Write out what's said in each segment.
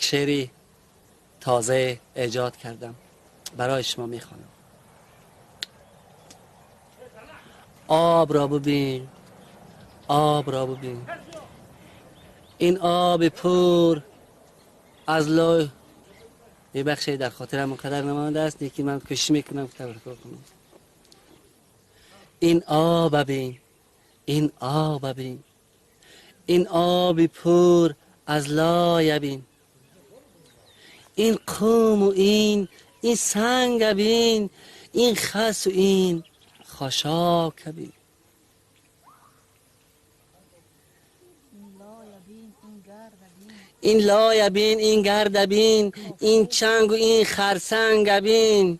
شعری تازه ایجاد کردم، برای شما میخوانم. آب را ببین، آب را ببین، این آب پر از لای. ببخشید در خاطرم اونقدر نمانده است، یکی من کشی میکنم که تبرکر کنم. این آب ببین، این آب ببین، این آب پر از لای ببین، این قوم و این سنگ ببین، این خس و این خاشاک ببین. این لای بین، این گرد بین، این چنگ و این خرسنگ بین.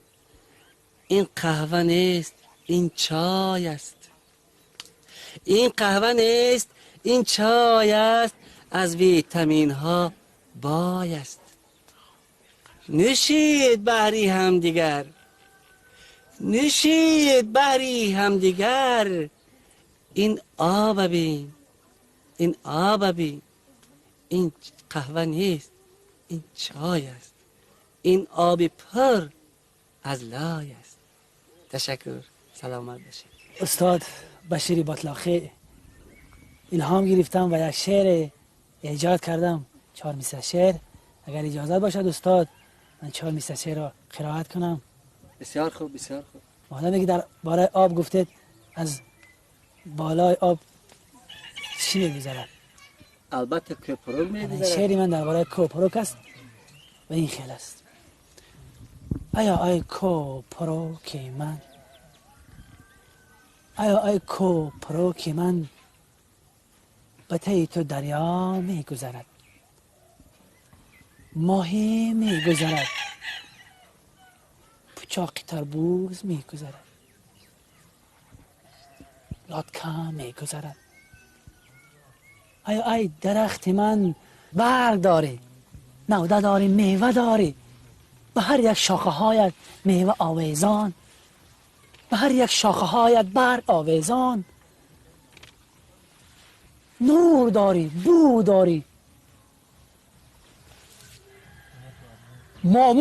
این قهوه نیست، این چای است. این قهوه نیست، این چای است، از ویتامین ها بای است. نوشید بحری هم دیگر، نوشید بحری هم دیگر. این آب ببین، این آب ببین، این قهوه نیست، این چای است. این آب پر از لای است. تشکر، سلامت باشید. استاد بشیر باطلاقی الهام گرفتم و یک شعر ایجاد کردم، 4 مصرع شعر. اگر اجازه باشد استاد من 4 مصرع شعر را قرائت کنم. بسیار خوب، بسیار خوب. مادامی که در باره آب گفتید، از بالای آب چی میگذرد؟ البته کوپرو میگذرد. شعری من در باره کوپروک است و این خیل است: آیا ای کوپروک من، آیا ای کوپروک من، به تی تو دریا میگذرد، ماهی میگذرد، پوچاق تربوز میگذرد، لاتکا میگذرد. آیا ای درخت من برگ داری، نوده داری، میوه داری، به هر یک شاخه هایت میوه آویزان، به هر یک شاخه هایت برگ آویزان. نور داری، بو داری، مره